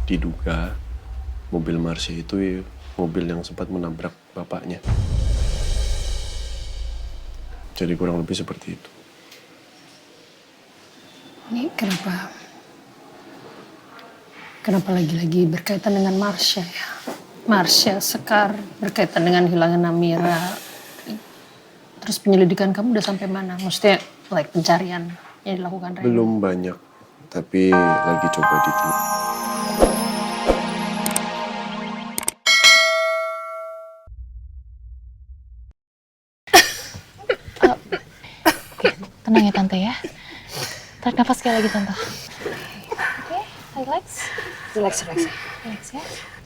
diduga mobil Marsha itu mobil yang sempat menabrak bapaknya. Jadi kurang lebih seperti itu. Ini kenapa lagi-lagi berkaitan dengan Marsha ya? Marsha, Sekar, berkaitan dengan hilangnya Amira. Terus penyelidikan kamu udah sampai mana? Maksudnya, pencarian yang dilakukan Reni? Belum banyak, tapi lagi coba ditemukan. Oke, tenang ya Tante ya. Tarik nafas sekali lagi Tante. Oke, relax. Relax. Relax ya.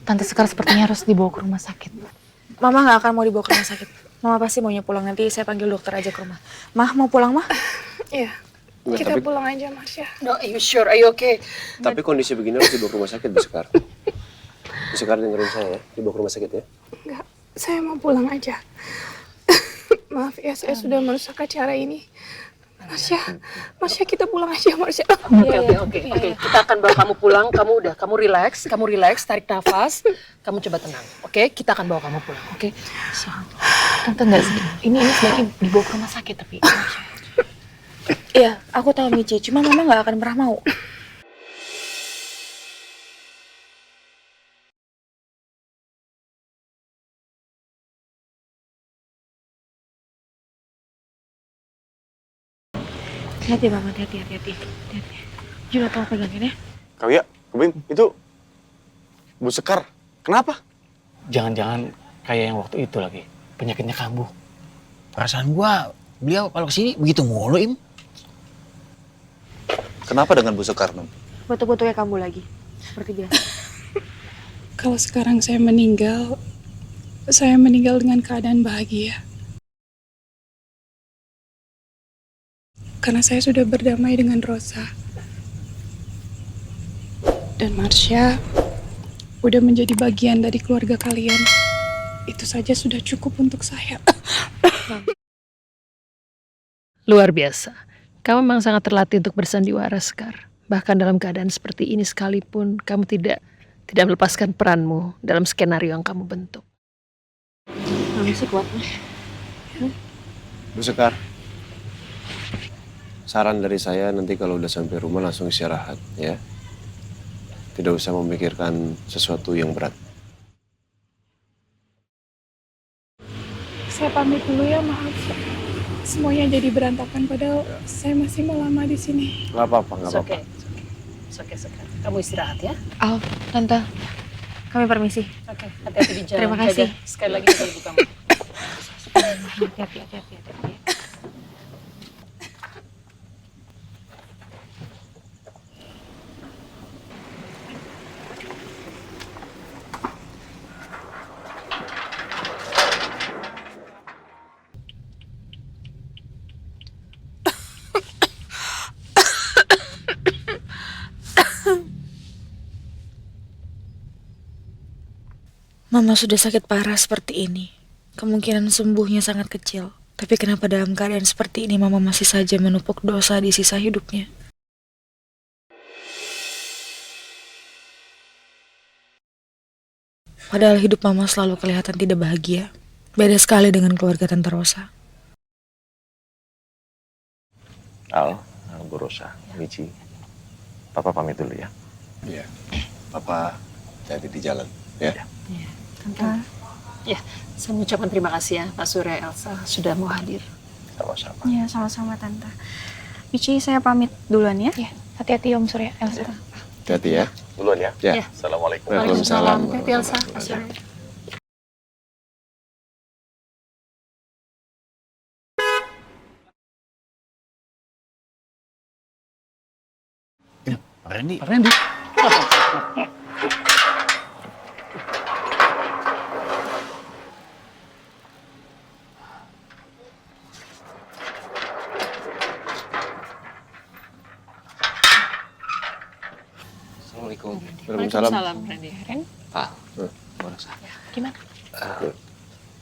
Tante Sekar sepertinya harus dibawa ke rumah sakit. Mama nggak akan mau dibawa ke rumah sakit. Mama pasti maunya pulang, nanti saya panggil dokter aja ke rumah. Mah, mau pulang, Mah? Iya, kita pulang aja, Marsha. No, are you sure? Are you okay? Tapi kondisi begini harus dibawa ke rumah sakit, Bu Sekar. Bu Sekar dengerin saya ya, dibawa ke rumah sakit ya. Enggak, saya mau pulang aja. Maaf ya, saya sudah merusak acara ini. Marsha, kita pulang aja, Marsha. Oke. Kita akan bawa kamu pulang. Kamu relax, tarik nafas. Kamu coba tenang, oke? Kita akan bawa kamu pulang, oke? Tante nggak sih. Ini sebaiknya dibawa ke rumah sakit tapi. Iya, aku tahu Michi, cuma Mama nggak akan pernah mau. Hati-hati, Mama, hati-hati. Juno, tolong pegangin ya. Kau ya, Bim, itu Bu Sekar. Kenapa? Jangan-jangan kayak yang waktu itu lagi, penyakitnya kambuh. Perasaan gua, beliau kalau kesini begitu mulu, Im. Kenapa dengan Bu Sekar, Nom? Betul-betulnya kamu lagi, seperti biasa. Kalau sekarang saya meninggal dengan keadaan bahagia. Karena saya sudah berdamai dengan Rosa. Dan Marsha udah menjadi bagian dari keluarga kalian. Itu saja sudah cukup untuk saya. Luar biasa. Kamu memang sangat terlatih untuk bersandiwara, Sekar. Bahkan dalam keadaan seperti ini sekalipun, kamu tidak melepaskan peranmu dalam skenario yang kamu bentuk. Kamu sih kuat, Mas. Bu Sekar, saran dari saya nanti kalau udah sampai rumah langsung istirahat ya. Tidak usah memikirkan sesuatu yang berat. Saya pamit dulu ya, maaf. Semuanya jadi berantakan padahal saya masih mau lama di sini. Gak apa-apa. Oke, Sekar. Kamu istirahat ya. Al, Tante, kami permisi. Oke, hati-hati di jalan. Terima kasih. Jaga sekali lagi jaga ibu kamu. Hati-hati. Mama sudah sakit parah seperti ini. Kemungkinan sembuhnya sangat kecil. Tapi kenapa dalam keadaan seperti ini Mama masih saja menumpuk dosa di sisa hidupnya? Padahal hidup Mama selalu kelihatan tidak bahagia. Beda sekali dengan keluarga Tante Rosa. Al, Bu Rosa, Michi. Papa pamit dulu ya. Iya. Papa hati-hati di jalan ya. Tante. Ya, saya mengucapkan terima kasih ya Pak Surya, Elsa sudah mau hadir. Sama-sama. Ya, sama-sama Tante. Michi, saya pamit duluan ya. Ya, hati-hati Om Surya, Elsa. Hati-hati ya. Duluan ya. Ya. Assalamualaikum. Waalaikumsalam. Hati-hati Elsa, Pak Surya. Pak Randy. Assalamualaikum. Waalaikumsalam. Randy. Pak, Bu Rosa. Gimana?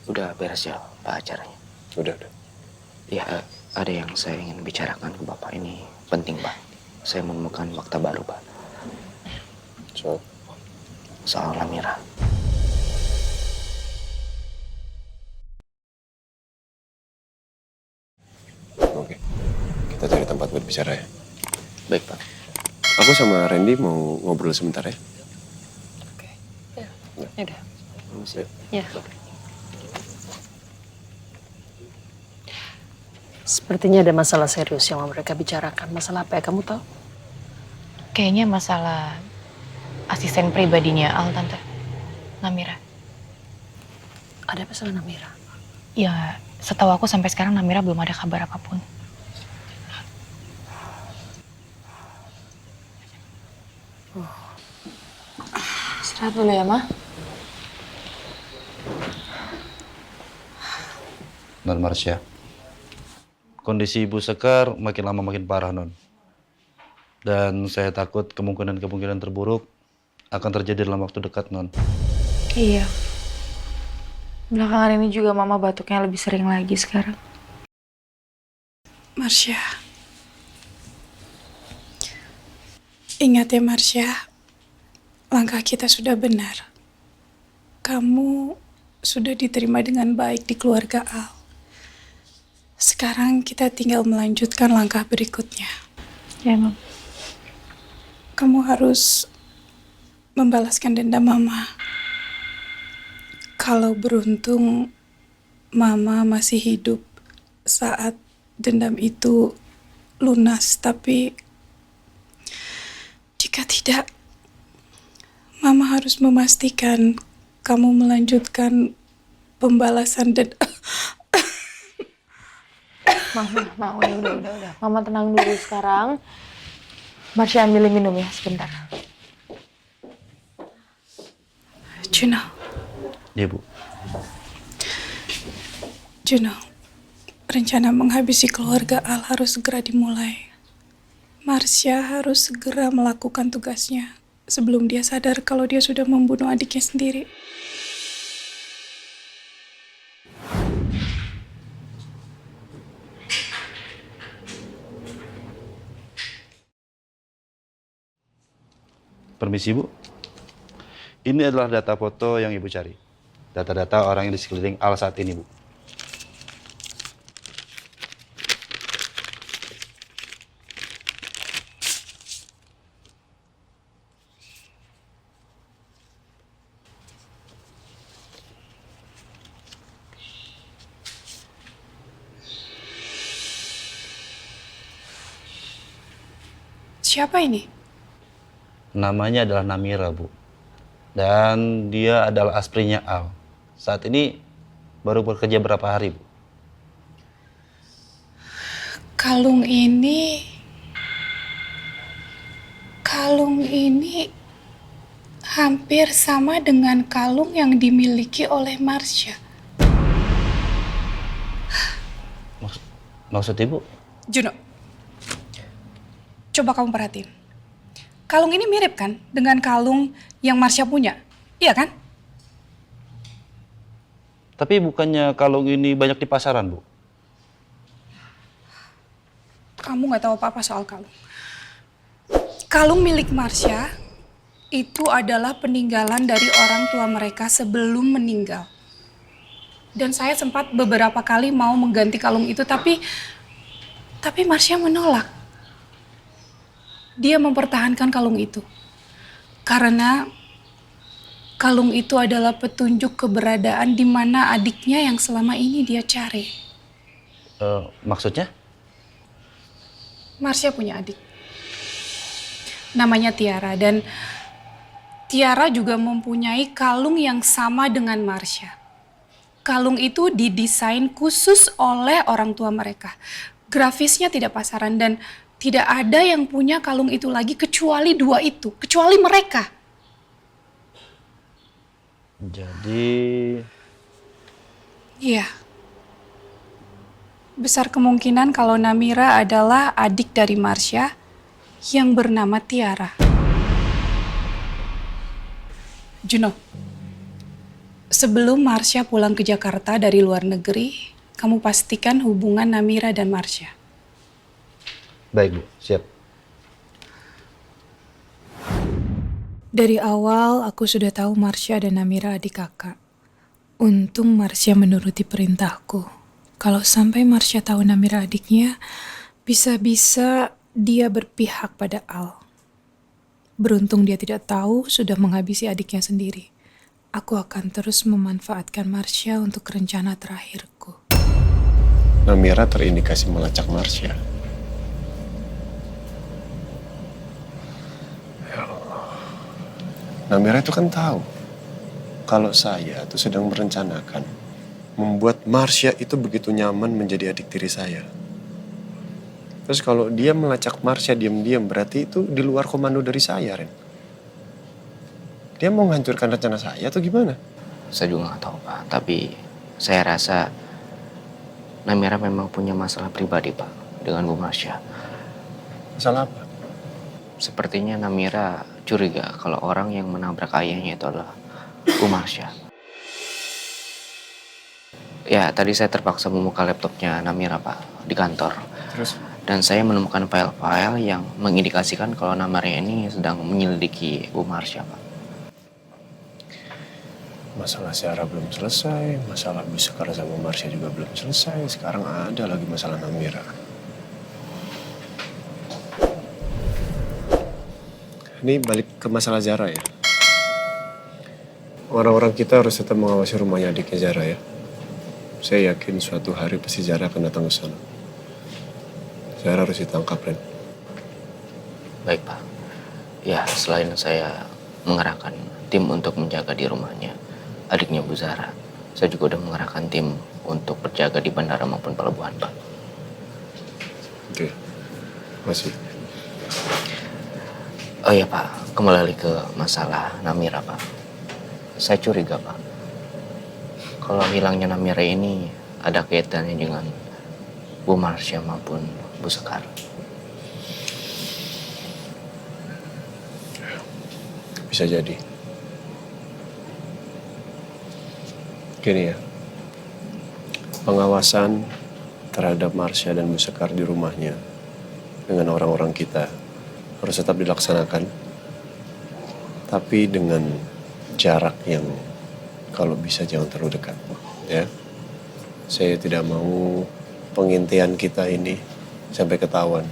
Udah beres ya Pak acaranya? Udah. Ya, ada yang saya ingin bicarakan ke Bapak ini penting Pak. Saya menemukan fakta baru Pak. So, soal Namira. Oke, kita cari tempat buat bicara ya. Baik, Pak. Aku sama Randy mau ngobrol sebentar ya. Oke. Ya udah. Ya. Sepertinya ada masalah serius yang mau mereka bicarakan. Masalah apa ya, kamu tahu? Kayaknya masalah asisten pribadinya Al, Tante. Namira. Ada masalah Namira. Ya, setahu aku sampai sekarang Namira belum ada kabar apapun. Istirahat dulu ya, Ma. Non Marsha, kondisi Ibu Sekar makin lama makin parah, Non. Dan saya takut kemungkinan terburuk akan terjadi dalam waktu dekat, Non. Iya. Belakangan ini juga Mama batuknya lebih sering lagi sekarang. Marsha. Ingat ya Marsha, langkah kita sudah benar. Kamu sudah diterima dengan baik di keluarga Al. Sekarang kita tinggal melanjutkan langkah berikutnya. Ya, Mam. Kamu harus membalaskan dendam Mama. Kalau beruntung Mama masih hidup saat dendam itu lunas, tapi jika tidak, Mama harus memastikan kamu melanjutkan pembalasan dendam. Mama, udah. Mama tenang dulu sekarang. Marsha ambilin minum ya sebentar. Juno, Iya, Bu. Juno, rencana menghabisi keluarga Al harus segera dimulai. Marsha harus segera melakukan tugasnya sebelum dia sadar kalau dia sudah membunuh adiknya sendiri. Permisi, Bu. Ini adalah data foto yang Ibu cari. Data-data orang yang di sekeliling Al saat ini, Bu. Siapa ini? Namanya adalah Namira, Bu. Dan dia adalah asprinya Al. Saat ini baru bekerja berapa hari, Bu? Kalung ini hampir sama dengan kalung yang dimiliki oleh Marsha. Maksud Ibu? Juno, coba kamu perhatiin. Kalung ini mirip kan dengan kalung yang Marsha punya, iya kan? Tapi bukannya kalung ini banyak di pasaran, Bu? Kamu nggak tahu apa-apa soal kalung. Kalung milik Marsha itu adalah peninggalan dari orang tua mereka sebelum meninggal. Dan saya sempat beberapa kali mau mengganti kalung itu, tapi Marsha menolak. Dia mempertahankan kalung itu. Karena kalung itu adalah petunjuk keberadaan di mana adiknya yang selama ini dia cari. Maksudnya? Marsha punya adik. Namanya Tiara, dan Tiara juga mempunyai kalung yang sama dengan Marsha. Kalung itu didesain khusus oleh orang tua mereka. Grafisnya tidak pasaran dan tidak ada yang punya kalung itu lagi kecuali dua itu, kecuali mereka. Jadi... Iya. Besar kemungkinan kalau Namira adalah adik dari Marsha yang bernama Tiara. Juno, sebelum Marsha pulang ke Jakarta dari luar negeri, kamu pastikan hubungan Namira dan Marsha. Baik, Bu. Siap. Dari awal aku sudah tahu Marsha dan Namira adik kakak. Untung Marsha menuruti perintahku. Kalau sampai Marsha tahu Namira adiknya, bisa-bisa dia berpihak pada Al. Beruntung dia tidak tahu sudah menghabisi adiknya sendiri. Aku akan terus memanfaatkan Marsha untuk rencana terakhirku. Namira terindikasi melacak Marsha. Ya Allah. Namira itu kan tahu kalau saya tuh sedang merencanakan membuat Marsha itu begitu nyaman menjadi adik tiri saya. Terus kalau dia melacak Marsha diam-diam berarti itu di luar komando dari saya, Ren. Dia mau menghancurkan rencana saya atau gimana? Saya juga nggak tahu Pak, tapi saya rasa Namira memang punya masalah pribadi Pak dengan Bu Marsha. Masalah apa? Sepertinya Namira curiga kalau orang yang menabrak ayahnya itu adalah Bu Marsha. Ya, tadi saya terpaksa membuka laptopnya Namira Pak di kantor. Terus? Dan saya menemukan file-file yang mengindikasikan kalau Namira ini sedang menyelidiki Bu Marsha Pak. Masalah Sarah belum selesai, masalah Bu Sekar sama Marsha juga belum selesai. Sekarang ada lagi masalah Namira. Ini balik ke masalah Zara ya. Orang-orang kita harus tetap mengawasi rumahnya adiknya Zara ya. Saya yakin suatu hari pasti Zara akan datang ke sana. Zara harus ditangkap, Ren. Baik Pak. Ya, selain saya mengerahkan tim untuk menjaga di rumahnya adiknya Bu Zara, saya juga udah mengerahkan tim untuk berjaga di bandara maupun pelabuhan Pak. Oke, masih. Oh iya Pak, kembali lagi ke masalah Namira Pak. Saya curiga Pak, kalau hilangnya Namira ini ada kaitannya dengan Bu Marsha maupun Bu Sekar. Bisa jadi. Gini ya, pengawasan terhadap Marsha dan Bu Sekar di rumahnya dengan orang-orang kita harus tetap dilaksanakan, tapi dengan jarak yang kalau bisa jangan terlalu dekat, ya. Saya tidak mau pengintian kita ini sampai ketahuan.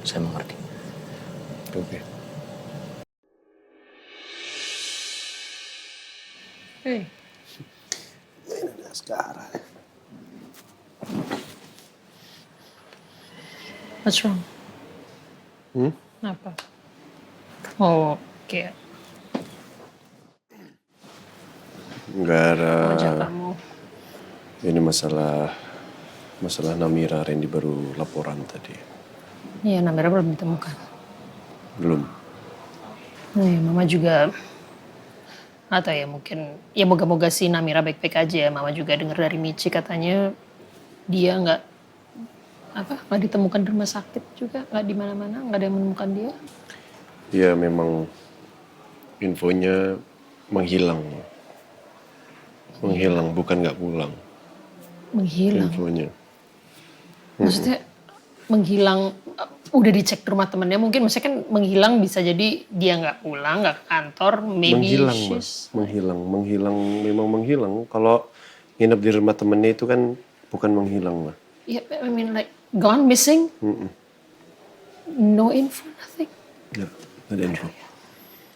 Saya mengerti. Oke. Hey. Ini ada sekarang. What's wrong? Apa? Oh, kayak Enggak ada. wajah kamu. Ini masalah Namira. Randy baru laporan tadi. Iya, Namira belum ditemukan. Belum. Nih, Mama juga atau ya mungkin ya moga-moga si Namira baik-baik aja ya. Mama juga dengar dari Michi katanya dia nggak ditemukan di rumah sakit juga, nggak di mana-mana, nggak ada yang menemukan dia. Ya memang infonya menghilang, bukan nggak pulang. Menghilang. Infonya. Maksudnya menghilang, udah dicek di rumah temennya mungkin, maksudnya kan menghilang bisa jadi dia nggak pulang, nggak ke kantor, maybe Menghilang, she's... Mas. Memang menghilang. Kalau nginep di rumah temennya itu kan bukan menghilang, Mas. Yeah, I mean like gone, missing, no info, nothing. Ya, ada info.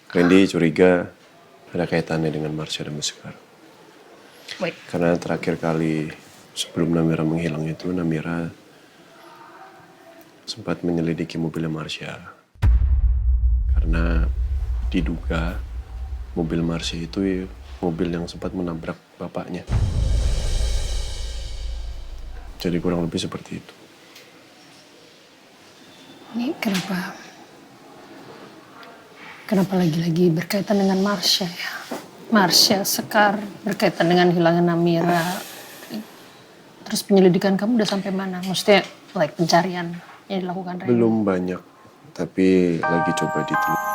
Randy curiga ada kaitannya dengan Marsha dan Bu Sekar. Wait. Karena terakhir kali sebelum Namira menghilang itu, Namira sempat menyelidiki mobilnya Marsha. Karena diduga mobil Marsha itu mobil yang sempat menabrak bapaknya. Jadi kurang lebih seperti itu. Ini kenapa lagi-lagi berkaitan dengan Marsha ya? Marsha, Sekar, berkaitan dengan hilangnya Namira. Terus penyelidikan kamu udah sampai mana? Maksudnya like pencarian yang dilakukan Randy? Belum banyak, tapi lagi coba diteliti.